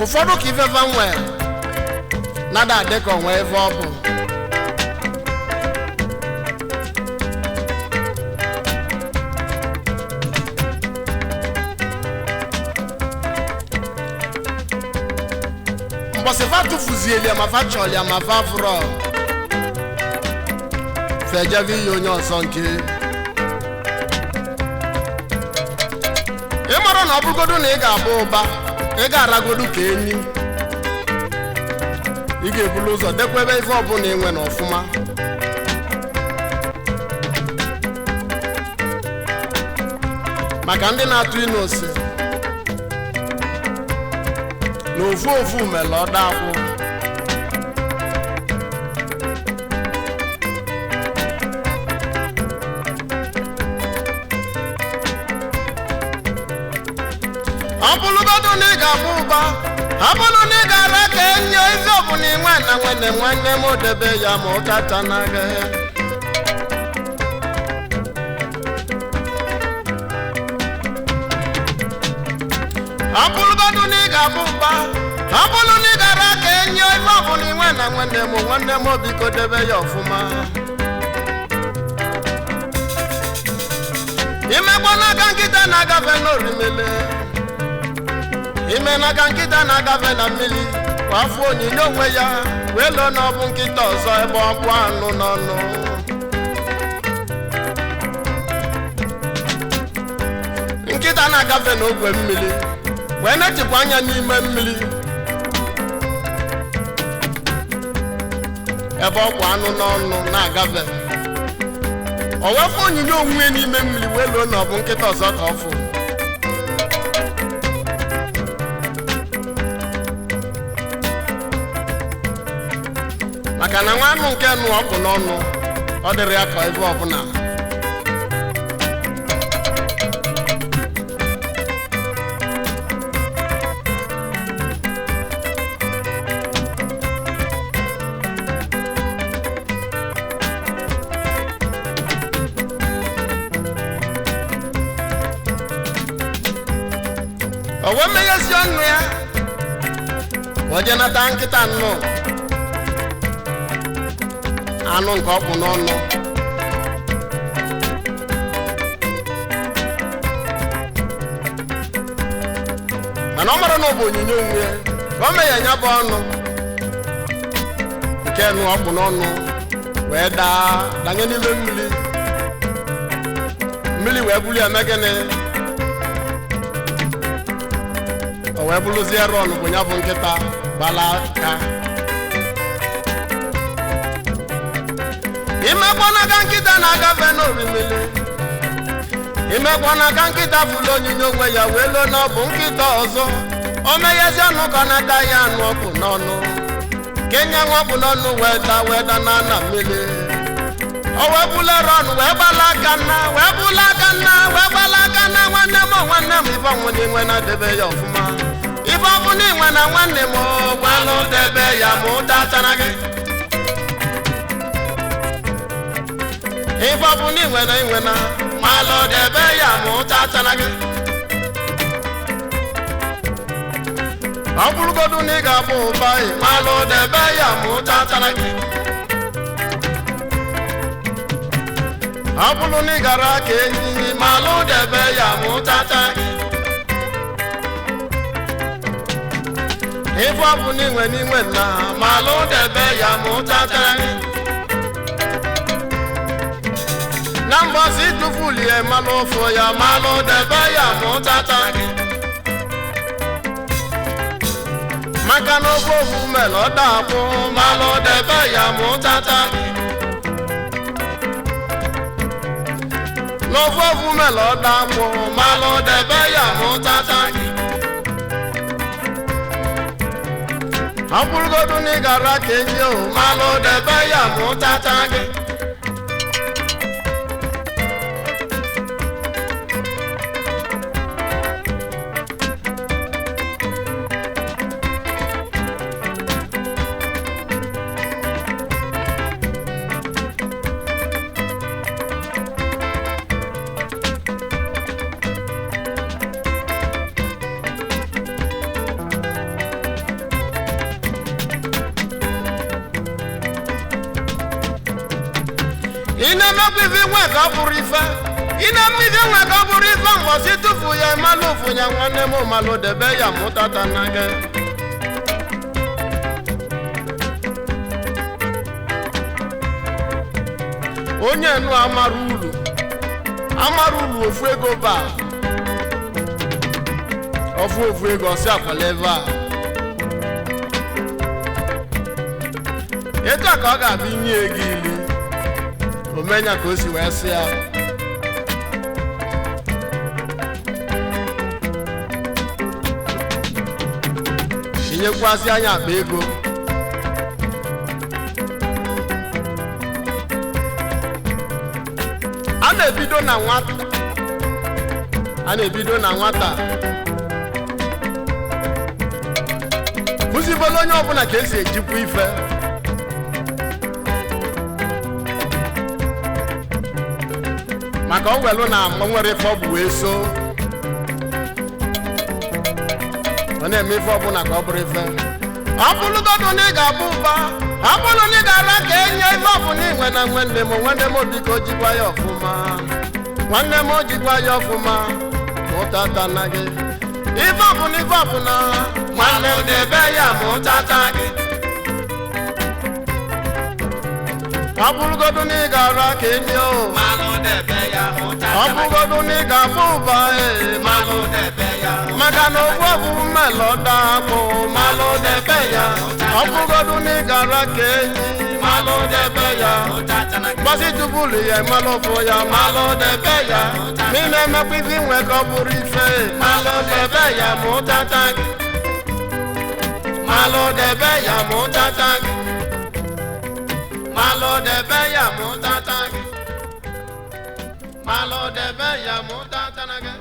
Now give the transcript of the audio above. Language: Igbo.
ụfọdụ ka ifefa nwere nada dịka onwe ebe ọ bụ mbọsịfa tụfuzieli ma fa chọlia ma fa fụrọ fejeve ihe onye ọzọ nke ị mara na ọ bụrụgodu na ị ga-abụ ụba ị ga-aragodu ka enyi ị ga-ebulu ụzọ dekwa ebe ife ọbụla enwe na ọfụma maka ndị na-atụ ịnụ ose na ofu ofu mere ọda akwụ ọ bụrụgodu na ị ga-abụ ụba ọ bụrụ na ị gara ka enyo ife ọbụla inwe na nwanne m debe ya ma ụtata n'aga ọ bụrụgodu na ị ga-abụ ụba ọ bụrụ na ị gara ka enyo ife ọbụla inwe na nwanne m biko debe ya ọfụma imekwa n'aka nkịta na-agafe n'orimele ime n'aka nkịta na-agafe na mmiri kwa afọ onyinye onwe ya wee lụọ na ọ bụ nkịta ọzọ ebe ọ bụ anụ n'ọnụ nkịta na-agafe n'ogwe mmiri wee na-echekwa anya n'ime mmiri ebe ọ bụ anụ n'ọnụ na-agafe o wefụ onyinye onwe n'ime mmiri wee lụọ na ọ bụ nkịta ọzọ ka ọ fụ maka na nwa anụ nke nụ ọkụ n'ọnụ ọ dịrị ya ka ebe ọbụla o wee meghezi ọnụ ya o je nata nkịta nnụ anụ nke ọkpụ n'ọnụ mana ọ mara na ọ bụ onyinye onwe ya ka o mee ya nya bụ ọnụ nke nụ ọkpụ n'ọnụ wee danye n'ime mmiri wee buli eme gịnị o wee bụrụzie rọn bụ ya bụ nkịta gbala aka imekwa n'aka nkịta na-agafe n'orimiri imekwa n'aka nkịta fụlụ onyinye onwe ya wee lụọ na ọ bụ nkịta ọzọ o meghezi ọnụ ka ọ nata ya anụ ọkụ n'ọnụ kenye nwa ọkụ n'ọnụ wee da na ana mmiri o wee bulere ọnụ wee gbala aka nna nwanne m ife ọnwụna inwe na debe ya ọfụma ife ọbụla inwe na nwanne m gbalụ debe ya ma ụda tara gị ife ọbụla inwe na malụ debe ya ma ụta tara gị ọ bụrụgodu na ị ga-abụ ụba malụ debe ya ma ụta tara gị ọ bụrụ na ị gara ka enyi malụ debe ya ma ụta tara gị ife ọbụla inwe na malụ debe ya ma ụta tara gị na mbọsị tụfulie malụ ofu ya malụ debe ya ma ụtata gị maka na ofu ofu mere ọ dakwụ malụ debe ya ma ụtata gị n'ofu ofu mere ọ dakwụ malụ debe ya ma ụtata gị ọ bụrụgodu na ị gara ka enyi o malụ debe ya ma ụtata gị ife nwe ka ọ bụrụ ife ine mmiri nwe ka ọ bụrụ ife mgbọsi tufu ya ịmalụ ụfụ ya nwanne m malụ debe ya mụtata na gị onye nụ amara ulu ofu ego ba ofu ego ọsị akwala ebe a etu a ka ọ ga-abụ inye ego ili omenya ka o si wee sị ya tinyekwasị anya akpa ego a na-ebido na nwata kụzibolo onye ọbụla ka esi ejikwa ife maka ọ welu na nwere ife ọ bụ wee so ọ na-eme ife ọbụla ka ọ bụrụ ife ọ bụrụgodu na ị ga-abụ ụba ọ bụrụ na ị ga-ara ka enye ife ọbụla inwe na nwanne m biko jikwa ya ọfụma nwanne m jikwa ya ọfụma mụtata na gị ife ọbụla nwanne m debe ya mụtata gị ọ bụrụgodu na ị ga-ara ka enye o ọ bụrụgodu na ị ga-abụ ụba maka na ogbu ọbụ mmelọda akpụ malụ debe ya ọ bụrụgodu na ị ga-ara ka enyi malụ debe ya gbasi tubulu ya malụ fụ ya malụ debe ya ma ị na-emekwa ife nwe ka ọ bụrụ ife malụ debe ya mụtata gị malụ debe ya mụtata gị malụ debe ya mụtata gị malụ debe ya mụtata gị